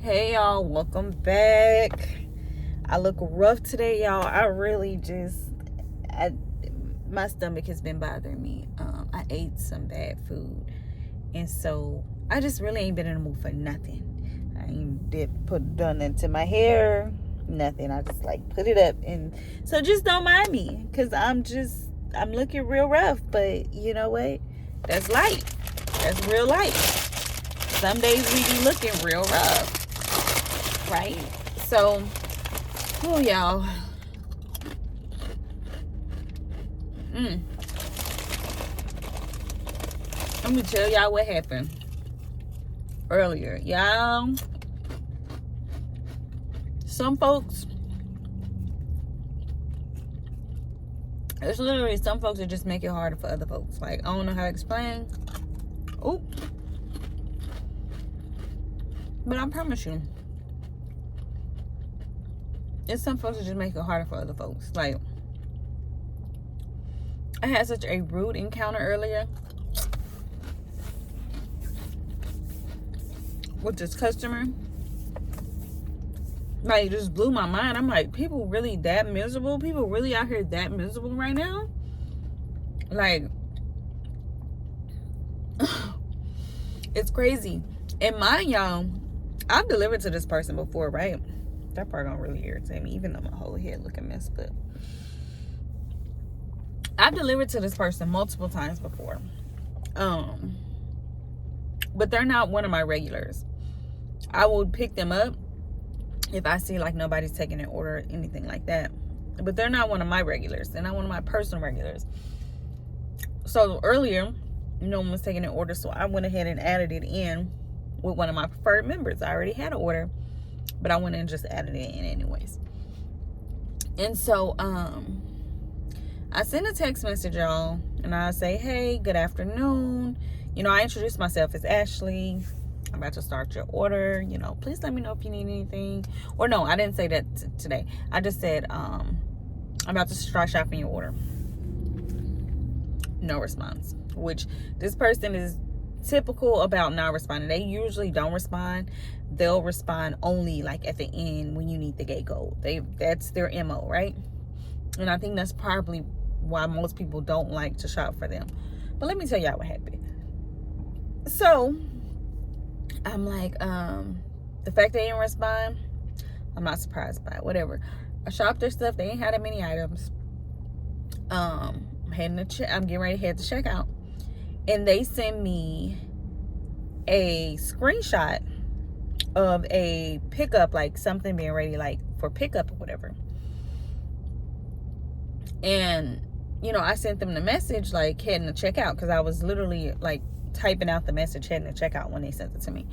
Hey y'all, welcome back. I look rough today, y'all. My stomach has been bothering me. I ate some bad food, and so I just really ain't been in the mood for nothing. I ain't done nothing to my hair, nothing. I just like put it up, and so just don't mind me, cause I'm looking real rough. But you know what? That's life. That's real life. Some days we be looking real rough, right? So, oh y'all. Let me tell y'all what happened earlier. Y'all, some folks, it's literally some folks that just make it harder for other folks. Like, I don't know how to explain. Oh. But I promise you, it's some folks that just make it harder for other folks. Like, I had such a rude encounter earlier with this customer. Like, it just blew my mind. I'm like, people really that miserable? People really out here that miserable right now? Like, it's crazy. And mind y'all, I've delivered to this person before, right? That part don't really irritate me, even though my whole head looking messed up. I've delivered to this person multiple times before. But they're not one of my regulars. I will pick them up if I see like nobody's taking an order or anything like that. But they're not one of my regulars. They're not one of my personal regulars. So earlier, no one was taking an order, so I went ahead and added it in with one of my preferred members. I already had an order, but I went and just added it in anyways. And so I send a text message, y'all, and I say, hey, good afternoon. You know, I introduced myself as Ashley. I'm about to start your order. You know, please let me know if you need anything. Or no, I didn't say that today. I just said, I'm about to start shopping your order. No response. Which this person is typical about not responding. They usually don't respond. They'll respond only like at the end when you need the gate code. That's their MO, right? And I think that's probably why most people don't like to shop for them. But let me tell y'all what happened. So I'm like, the fact they didn't respond, I'm not surprised by it. Whatever. I shopped their stuff. They ain't had that many items. I'm getting ready to head to checkout. And they send me a screenshot of a pickup, like something being ready, like for pickup or whatever. And, you know, I sent them the message, like heading to checkout, because I was literally like typing out the message heading to checkout when they sent it to me.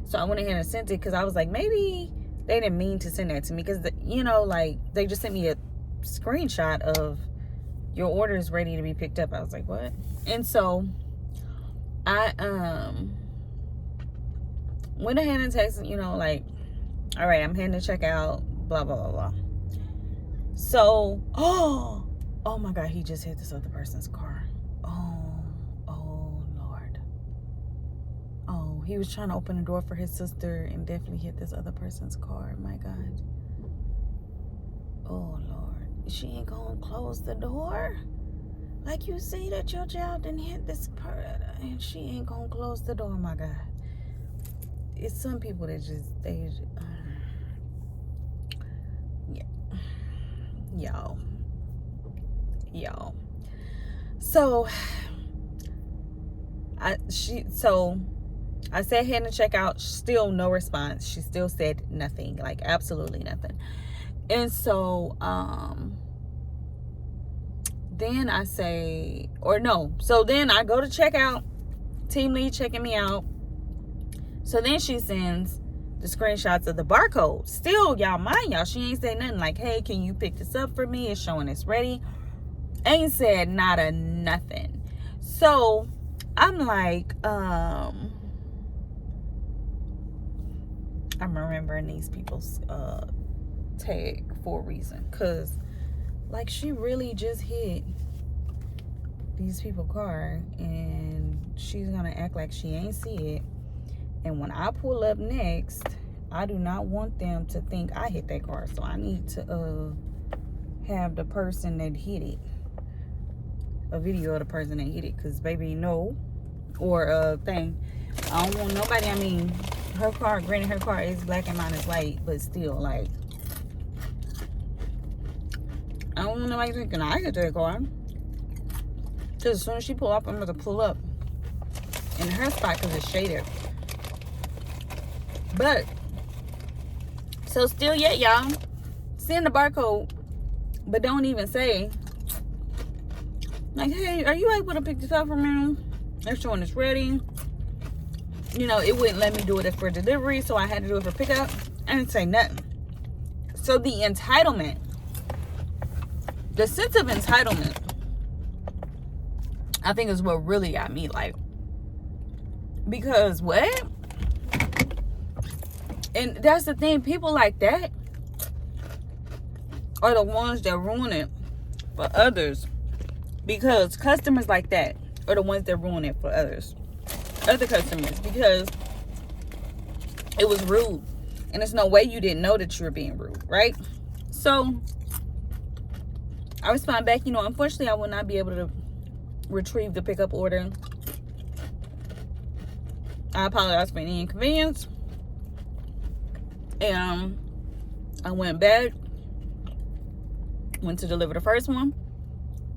So I went ahead and sent it because I was like, maybe they didn't mean to send that to me, because, you know, like they just sent me a screenshot of your order is ready to be picked up. I was like, what? And so I went ahead and texted, you know, like, all right, I'm heading to check out, blah, blah, blah, blah. So, oh my God, he just hit this other person's car. Oh, Lord. Oh, he was trying to open the door for his sister and definitely hit this other person's car. My God. Oh, Lord. She ain't gonna close the door? Like, you see that your child didn't hit this part, and she ain't gonna close the door. My God. It's some people that yeah. Y'all. So I said heading to check out, still no response. She still said nothing, like absolutely nothing. And so then I say, or no, so then I go to checkout, team lead checking me out. So then she sends the screenshots of the barcode. Still, y'all, mind y'all, she ain't said nothing like, hey, can you pick this up for me? It's showing it's ready. Ain't said not a nothing. So I'm like, I'm remembering these people's tag for a reason, because like she really just hit these people's car and she's gonna act like she ain't see it. And when I pull up next, I do not want them to think I hit that car. So I need to have the person that hit it, a video of the person that hit it, because baby, no. Or thing, I don't want nobody, I mean, her car, granted her car is black and mine is white, but still, like, I don't want nobody thinking I hit that car. Because as soon as she pull up, I'm going to pull up in her spot because it's shaded. But, so still yet, y'all, send the barcode, but don't even say, like, hey, are you able to pick this up for me? They're showing it's ready. You know, it wouldn't let me do it for delivery, so I had to do it for pickup. I didn't say nothing. So the entitlement, the sense of entitlement, I think is what really got me, like, because what? And that's the thing, people like that are the ones that ruin it for others, because customers like that are the ones that ruin it for others, other customers, because it was rude, and there's no way you didn't know that you were being rude, right? So I respond back, you know, unfortunately I will not be able to retrieve the pickup order. I apologize for any inconvenience. And I went back, went to deliver the first one,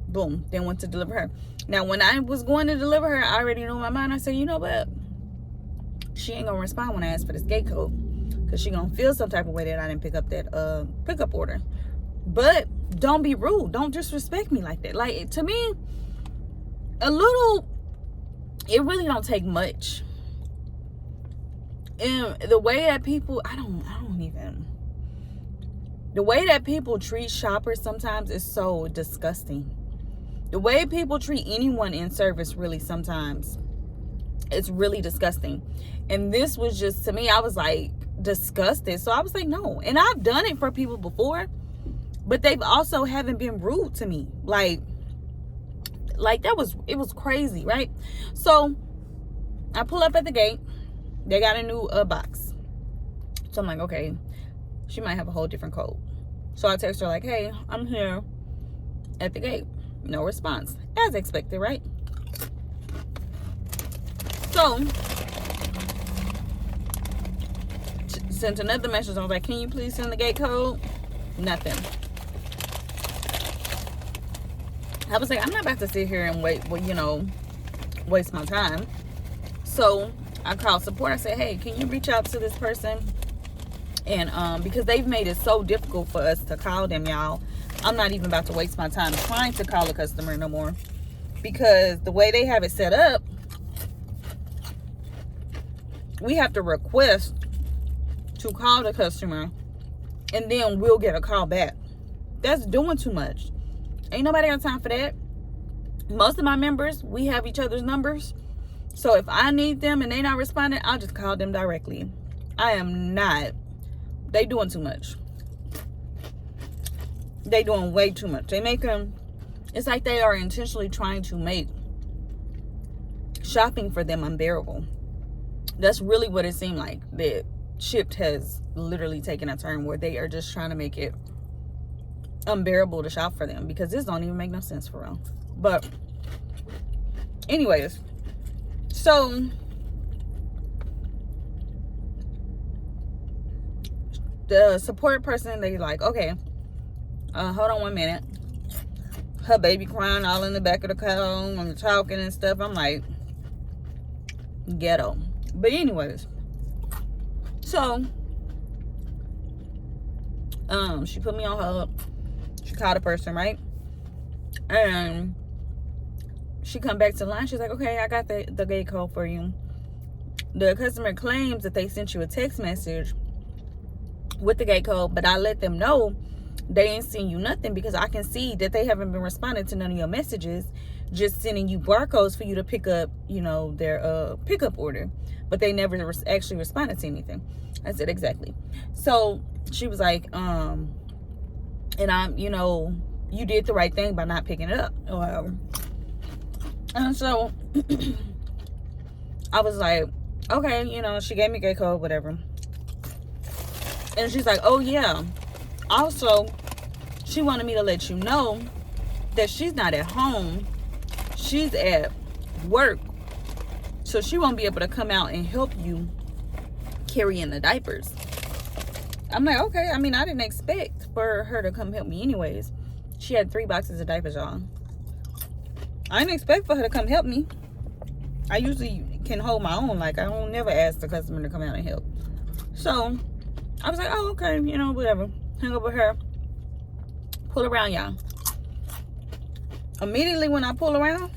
boom, then went to deliver her. Now when I was going to deliver her, I already knew in my mind, I said, you know what, she ain't gonna respond when I ask for this gate code, because she gonna feel some type of way that I didn't pick up that pickup order. But don't be rude, don't disrespect me like that. Like, to me, a little, it really don't take much. And the way that people, I don't even, the way that people treat shoppers sometimes is so disgusting. The way people treat anyone in service, really, sometimes, it's really disgusting. And this was just, to me, I was like disgusted. So I was like, no. And I've done it for people before, but they've also haven't been rude to me. Like it was crazy, right? So I pull up at the gate. They got a new box. So I'm like, okay, she might have a whole different code. So I text her like, hey, I'm here at the gate. No response, as expected, right? So sent another message. I was like, can you please send the gate code? Nothing. I was like, I'm not about to sit here and wait, well, you know, waste my time. So I called support. I said, hey, can you reach out to this person? And because they've made it so difficult for us to call them, y'all, I'm not even about to waste my time trying to call a customer no more, because the way they have it set up, we have to request to call the customer and then we'll get a call back. That's doing too much. Ain't nobody got time for that. Most of my members, we have each other's numbers. So if I need them and they not responding, I'll just call them directly. I am not. They doing too much. They doing way too much. They make them, it's like they are intentionally trying to make shopping for them unbearable. That's really what it seemed like. The shift has literally taken a turn where they are just trying to make it unbearable to shop for them, because this don't even make no sense for real. But anyways, so the support person, they like, okay, hold on 1 minute. Her baby crying all in the back of the car and talking and stuff. I'm like, ghetto. But anyways, so she put me on hold. She called a person, right? And she come back to the line. She's like, okay, I got the gate code for you. The customer claims that they sent you a text message with the gate code, but I let them know they ain't send you nothing, because I can see that they haven't been responding to none of your messages, just sending you barcodes for you to pick up, you know, their pickup order, but they never actually responded to anything. I said, exactly. So she was like, and I'm, you know, you did the right thing by not picking it up or whatever. And so I was like, okay, you know, she gave me a gate code, whatever. And she's like, oh yeah, also she wanted me to let you know that she's not at home, she's at work, so she won't be able to come out and help you carry in the diapers. I'm like, okay. I mean, I didn't expect for her to come help me anyways. She had 3 boxes of diapers, y'all. I didn't expect for her to come help me. I usually can hold my own. Like, I don't never ask the customer to come out and help. So I was like, oh, okay, you know, whatever. Hang up with her. Pull around, y'all. Immediately when I pull around,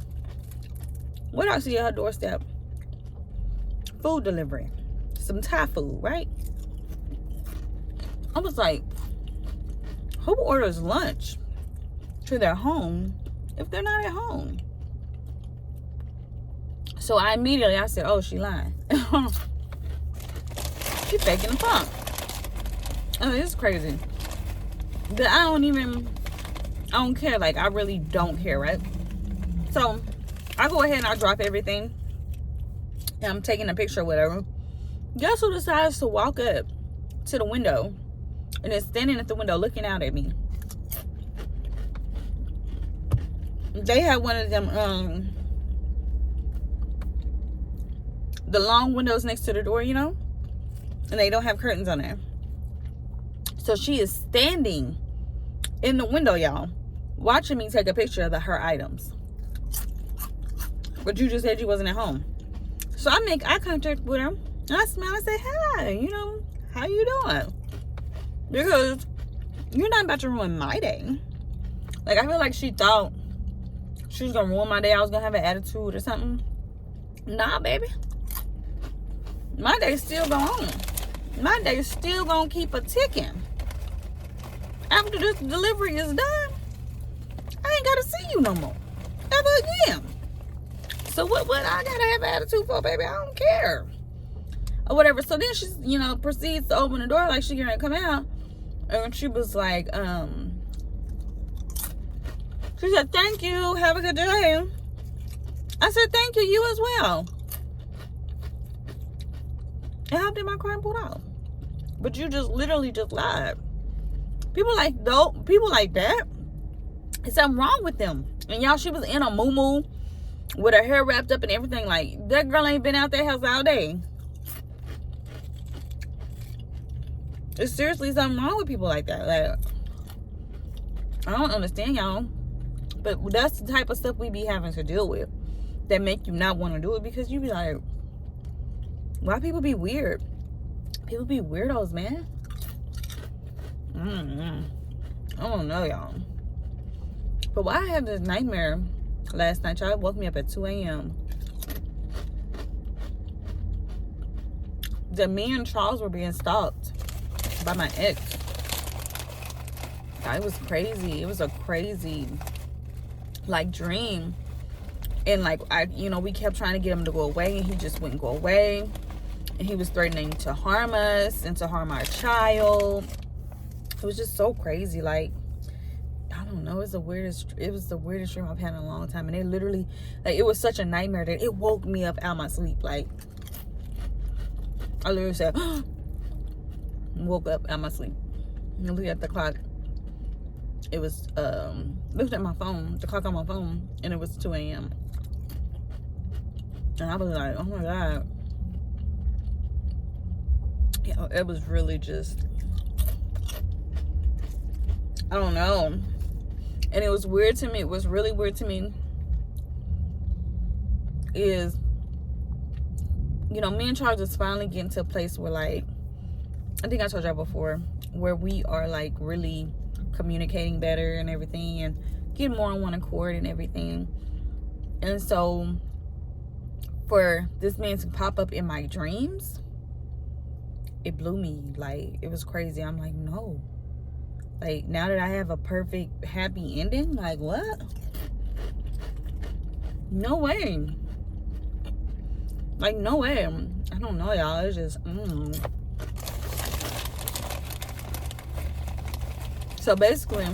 what I see at her doorstep? Food delivery. Some Thai food, right? I was like, who orders lunch to their home if they're not at home? So I said, oh, she lying. She faking the funk. Oh, it's crazy. But I don't care. Like, I really don't care, right? So I go ahead and I drop everything. And I'm taking a picture or whatever. Guess who decides to walk up to the window and is standing at the window looking out at me? They had one of them, the long windows next to the door, you know? And they don't have curtains on there. So she is standing in the window, y'all, watching me take a picture of her items. But you just said you wasn't at home. So I make eye contact with her. And I smile and say, hi, you know, how you doing? Because you're not about to ruin my day. Like, I feel like she thought she was going to ruin my day. I was going to have an attitude or something. Nah, baby. My day's still going on. My day's still going to keep a ticking. After this delivery is done, I ain't got to see you no more. Ever again. So what I got to have an attitude for, baby? I don't care. Or whatever. So then she, you know, proceeds to open the door like she gonna come out. And she was like, she said, thank you. Have a good day. I said, thank you. You as well. And how did my crime pulled out? But you just literally just lied. People like that, there's something wrong with them. And y'all, she was in a muumuu with her hair wrapped up and everything. Like, that girl ain't been out that house all day. There's seriously something wrong with people like that. Like, I don't understand, y'all. But that's the type of stuff we be having to deal with that make you not want to do it, because you be like, why people be weird? People be weirdos, man. I don't know, y'all. But why I had this nightmare last night, y'all woke me up at 2 a.m. That me and Charles were being stalked by my ex. It was crazy. It was a crazy, like, dream. And, like, we kept trying to get him to go away, and he just wouldn't go away. And he was threatening to harm us and to harm our child. It was just so crazy. Like, I don't know. It was the weirdest dream I've had in a long time. And it literally, like, it was such a nightmare that it woke me up out of my sleep. Like, I literally said, woke up out of my sleep. And looked at the clock. It was, looked at my phone, the clock on my phone, and it was 2 a.m. And I was like, oh my God. Yeah, it was really just, I don't know. And it was weird to me. It was really weird to me. Is, me and Charles is finally getting to a place where, like, I think I told y'all before, where we are, like, really communicating better and everything, and getting more on one accord and everything. And so for this man to pop up in my dreams, it blew me. Like, it was crazy. I'm like, no. Like, now that I have a perfect happy ending, like, what? No way. Like, no way. I don't know, y'all. It's just, So basically,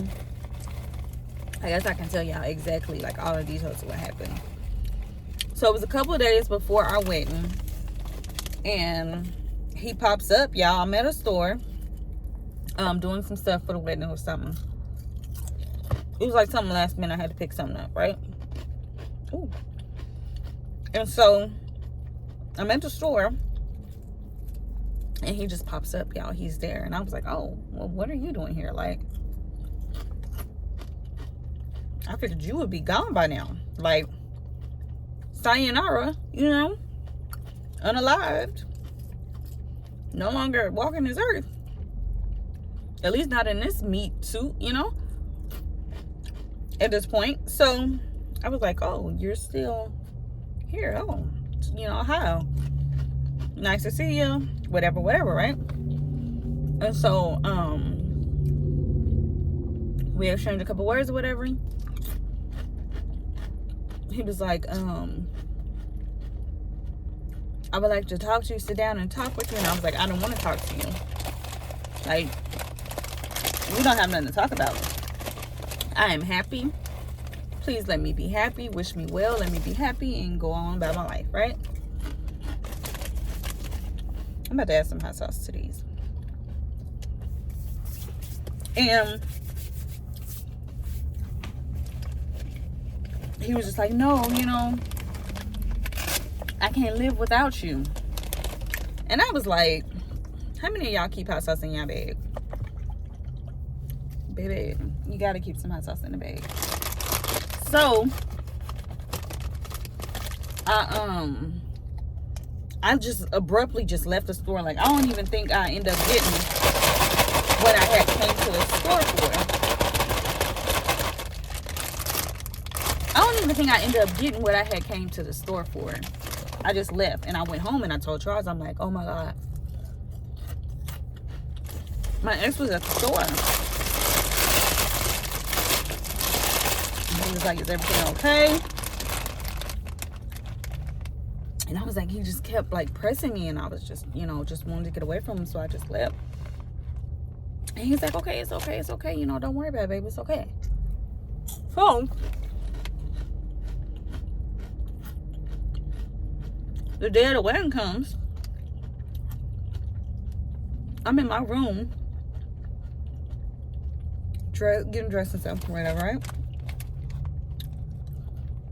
I guess I can tell y'all exactly, like, all the details of what happened. So it was a couple of days before our wedding, and he pops up, y'all. I'm at a store, doing some stuff for the wedding or something. It was like something last minute. I had to pick something up, right? Ooh. And so I'm at the store, and he just pops up, y'all. He's there, and I was like, oh, well, what are you doing here? Like, I figured you would be gone by now. Like, sayonara, you know, unalived, no longer walking this earth. At least not in this meat suit, you know, at this point. So I was like, oh, you're still here. Oh, you know, how nice to see you, whatever, right? And so we exchanged a couple words or whatever. He was like, I would like to talk to you, sit down and talk with you. And I was like, I don't want to talk to you. Like, we don't have nothing to talk about. I am happy. Please let me be happy. Wish me well. Let me be happy and go on about my life, right? I'm about to add some hot sauce to these. And he was just like, no, you know, I can't live without you. And I was like, how many of y'all keep hot sauce in your bag? Baby, you gotta keep some hot sauce in the bag. So I just abruptly just left the store. Like, I don't even think I ended up getting what I had came to the store for. I don't even think I ended up getting what I had came to the store for. I just left, and I went home, and I told Charles, I'm like, oh my God, my ex was at the store. And he was like, is everything okay? And I was like, he just kept like pressing me, and I was just, you know, just wanted to get away from him, so I just left. And he's like, okay, it's okay, it's okay, you know, don't worry about it, baby, it's okay. So the day of the wedding comes. I'm in my room, getting dressed and stuff, whatever, right?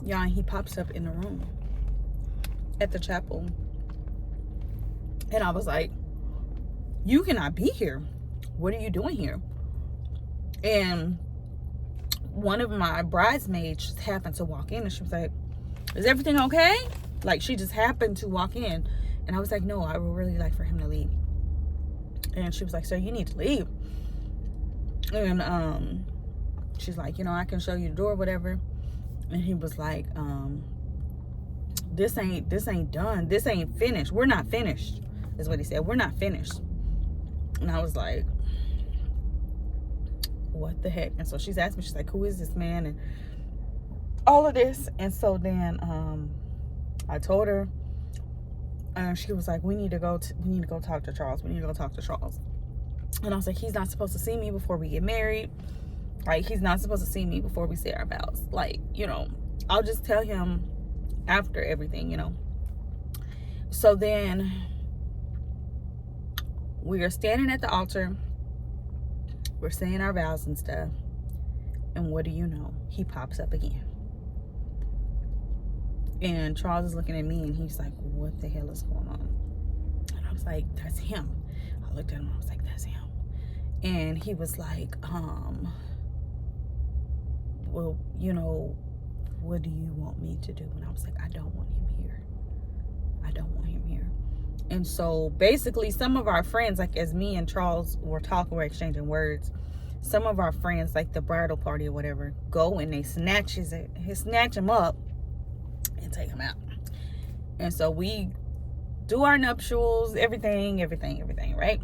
Yeah, and he pops up in the room at the chapel. And I was like, you cannot be here. What are you doing here? And one of my bridesmaids just happened to walk in, and she was like, is everything okay? Like, she just happened to walk in. And I was like, no, I would really like for him to leave. And she was like, sir, you need to leave. And she's like, you know, I can show you the door, whatever. And he was like, this ain't done. This ain't finished. We're not finished, is what he said. We're not finished. And I was like, what the heck? And so she's asked me, she's like, who is this man? And all of this. And so then I told her, and she was like, we need to go talk to Charles. We need to go talk to Charles. And I was like, he's not supposed to see me before we get married. Like, he's not supposed to see me before we say our vows. Like, you know, I'll just tell him after everything, you know. So then we are standing at the altar. We're saying our vows and stuff. And what do you know? He pops up again. And Charles is looking at me, and he's like, what the hell is going on? And I was like, that's him. I looked at him, I was like, that's him. And he was like, well, you know, what do you want me to do? And I was like, I don't want him here. I don't want him here. And so basically, some of our friends, like as me and Charles were talking, we're exchanging words, some of our friends, like the bridal party or whatever, go and they snatch him up and take him out. And so we do our nuptials, everything, right?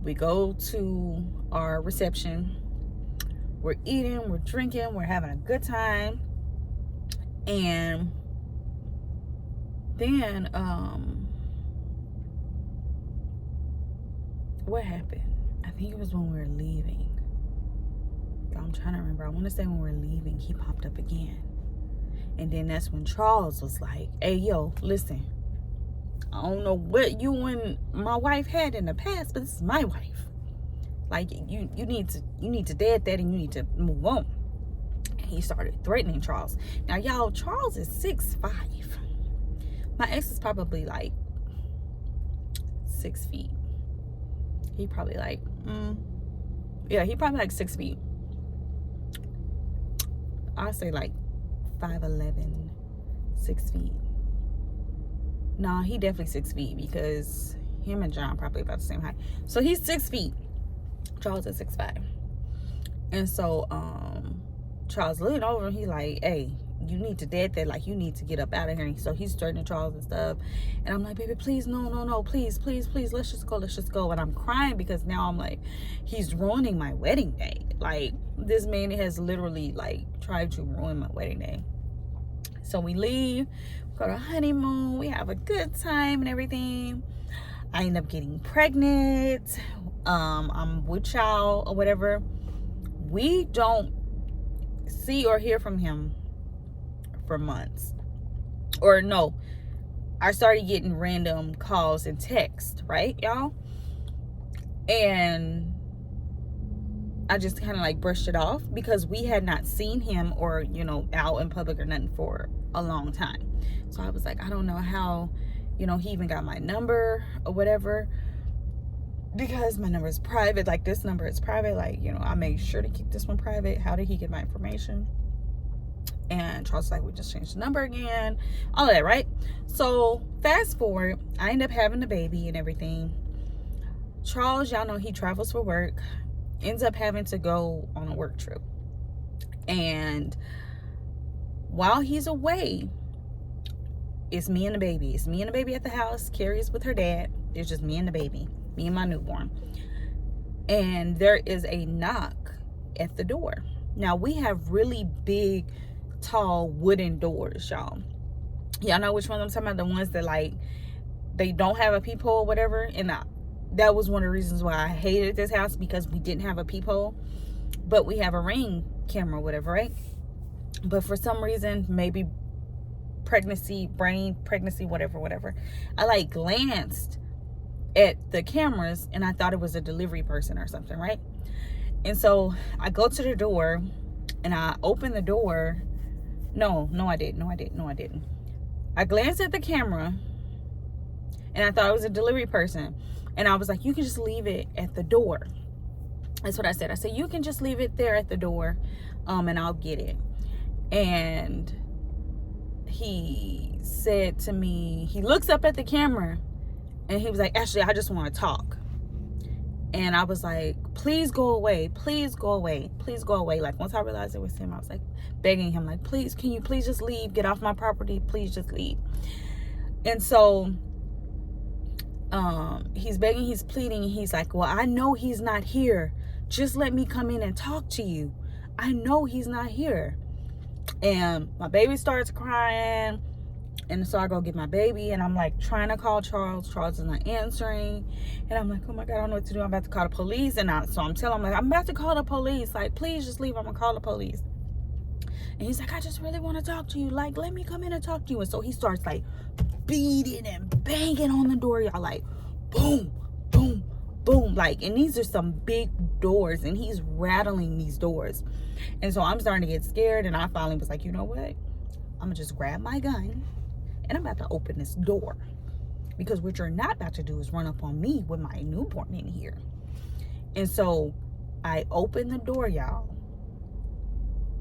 We go to our reception. We're eating, we're drinking, we're having a good time. And then what happened? I think it was when we were leaving. I'm trying to remember. I want to say when we were leaving, he popped up again. And then that's when Charles was like, hey, yo, listen, I don't know what you and my wife had in the past, but this is my wife. Like, you need to dead that, and you need to move on. And he started threatening Charles. Now, y'all, Charles is 6'5". My ex is probably like 6 feet. He probably like, he probably like 6 feet. I'll say like 5'11", 6 feet. Nah, he definitely 6 feet, because him and John probably about the same height. So he's 6 feet. Charles is 6'5". And so Charles leaned over and he's like, hey, you need to dead that, like, you need to get up out of here. So he's threatening Charles and stuff, and I'm like, baby, please, no, please, let's just go. And I'm crying, because now I'm like, he's ruining my wedding day. Like, this man has literally like tried to ruin my wedding day. So we leave, go to honeymoon, we have a good time and everything. I end up getting pregnant. I'm with y'all or whatever. We don't see or hear from him for months. Or no, I started getting random calls and texts, right, y'all? And I just kind of like brushed it off, because we had not seen him or, out in public or nothing for a long time. So I was like, I don't know how, he even got my number or whatever, because my number is private. Like, this number is private. Like, I made sure to keep this one private. How did he get my information? And Charles was like, we just changed the number again, all of that, right? So fast forward, I end up having the baby and everything. Charles, y'all know he travels for work, ends up having to go on a work trip. And while he's away, it's me and the baby. It's me and the baby at the house. Carrie's with her dad. It's just me and the baby, me and my newborn. And there is a knock at the door. Now, we have really big, tall wooden doors, y'all. Y'all know which one I'm talking about? The ones that, like, they don't have a peephole or whatever. And that was one of the reasons why I hated this house, because we didn't have a peephole, but we have a Ring camera or whatever, right? But for some reason, maybe pregnancy, whatever, I like glanced at the cameras and I thought it was a delivery person or something, right? And so I go to the door and I open the door. No, I didn't. I glanced at the camera and I thought it was a delivery person. And I was like, you can just leave it at the door. That's what I said. I said, you can just leave it there at the door, and I'll get it. And he said to me, he looks up at the camera and he was like, Ashley, I just want to talk. And I was like, please go away. Like, once I realized it was him, I was like begging him, like, please, can you please just leave? Get off my property. Please just leave. And so he's begging, he's pleading. He's like, well, I know he's not here. Just let me come in and talk to you. I know he's not here. And my baby starts crying. And so I go get my baby, and I'm like trying to call Charles. Charles is not answering. And I'm like, oh my God, I don't know what to do. I'm about to call the police. So I'm telling him, like, I'm about to call the police. Like, please just leave. I'm going to call the police. And he's like, I just really want to talk to you. Like, let me come in and talk to you. And so he starts like beating and banging on the door. Y'all, like, boom, boom, boom. Like, and these are some big doors, and he's rattling these doors. And so I'm starting to get scared. And I finally was like, you know what? I'm going to just grab my gun. And I'm about to open this door, because what you're not about to do is run up on me with my newborn in here. And so I opened the door, y'all,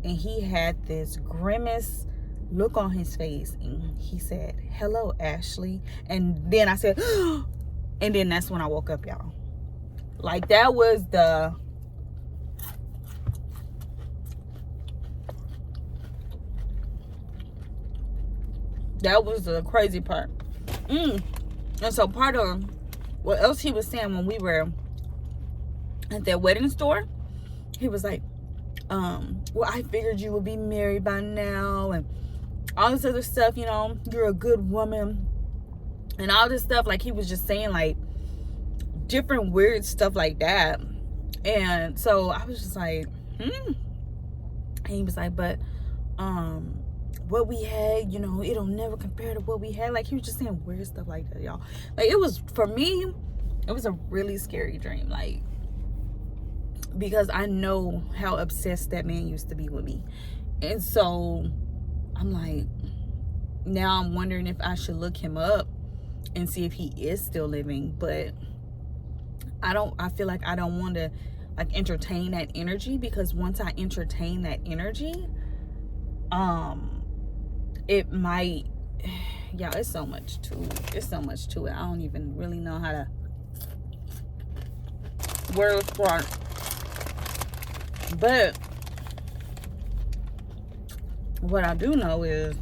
and he had this grimace look on his face, and he said, hello, Ashley. And then I said, and then that's when I woke up, y'all. Like, that was the crazy part. And so part of what else he was saying when we were at that wedding store, he was like, well, I figured you would be married by now, and all this other stuff, you're a good woman, and all this stuff. Like, he was just saying like different weird stuff like that. And so I was just like, And he was like, but what we had, it'll never compare to what we had. Like, he was just saying weird stuff like that, y'all. Like, it was, for me, it was a really scary dream. Like, because I know how obsessed that man used to be with me. And so I'm like, now I'm wondering if I should look him up and see if he is still living. But I feel like I don't want to like entertain that energy, because once I entertain that energy, it might, yeah, it's so much to it. I don't even really know how to word for it. But what I do know is,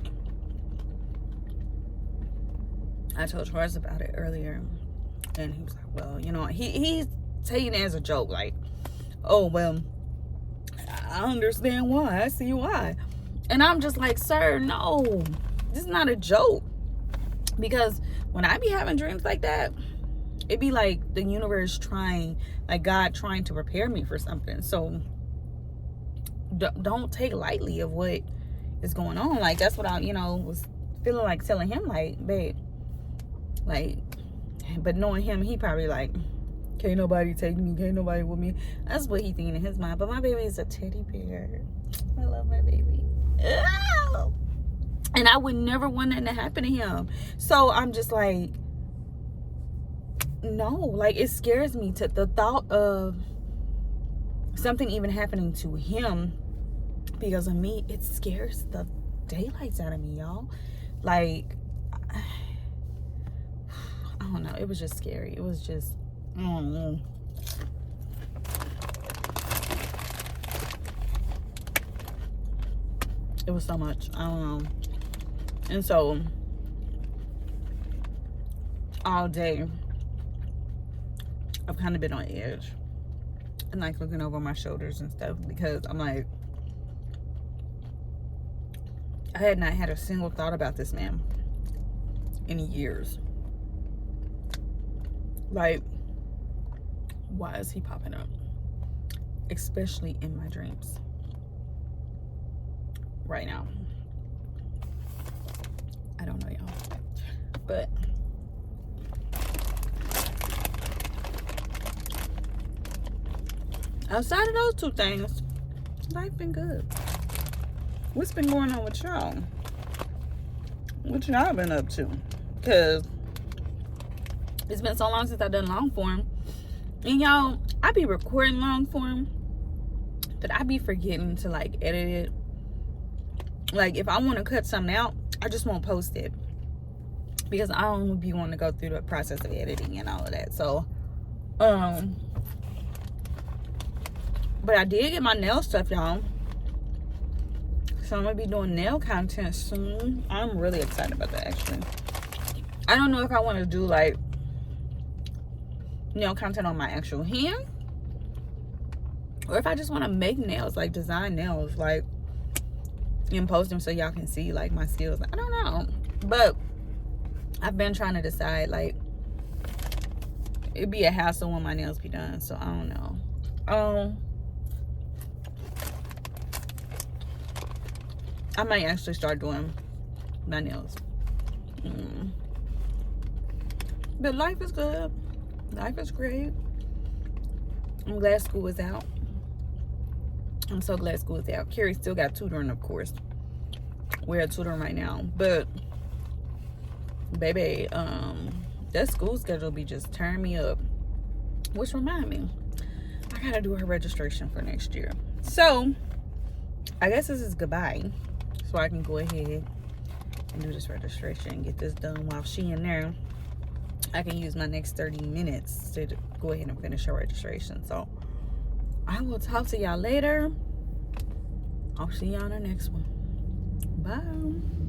I told Charles about it earlier, and he was like, well, you know, he's taking it as a joke, like, oh, well, I understand why, I see why. And I'm just like, sir, no, this is not a joke. Because when I be having dreams like that, it be like the universe trying, like God trying to prepare me for something. So don't take lightly of what is going on. Like, that's what I, you know, was feeling like telling him, like, babe, like, but knowing him, he probably like, can't nobody take me, can't nobody with me. That's what he thinking in his mind. But my baby is a teddy bear. I love my baby. Ew. And I would never want that to happen to him. So I'm just like, no, like, it scares me to the thought of something even happening to him because of me. It scares the daylights out of me, y'all. Like, I don't know. It was just scary. It was just, it was so much. I don't know. And so all day I've kind of been on edge and like looking over my shoulders and stuff, because I'm like, I had not had a single thought about this man in years. Like, why is he popping up, especially in my dreams right now? I don't know, y'all. But outside of those two things, life been good. What's been going on with y'all? What y'all been up to? Because it's been so long since I've done long form. And y'all, I be recording long form, but I be forgetting to like edit it. Like, if I want to cut something out, I just won't post it, because I don't be wanting to go through the process of editing and all of that. So, but I did get my nail stuff, y'all. So I'm gonna be doing nail content soon. I'm really excited about that, actually. I don't know if I want to do like nail content on my actual hand, or if I just want to make nails, like design nails, like, and post them so y'all can see like my skills. I don't know, but I've been trying to decide. Like, it'd be a hassle when my nails be done, so I don't know. I might actually start doing my nails. But life is good. Life is great. I'm glad school is out. I'm so glad school is out. Carrie still got tutoring, of course. We're at tutoring right now. But, baby, that school schedule be just tearing me up. Which remind me, I gotta do her registration for next year. So, I guess this is goodbye. So I can go ahead and do this registration and get this done while she in there. I can use my next 30 minutes to go ahead and finish her registration. So, I will talk to y'all later. I'll see y'all on the next one. Bye.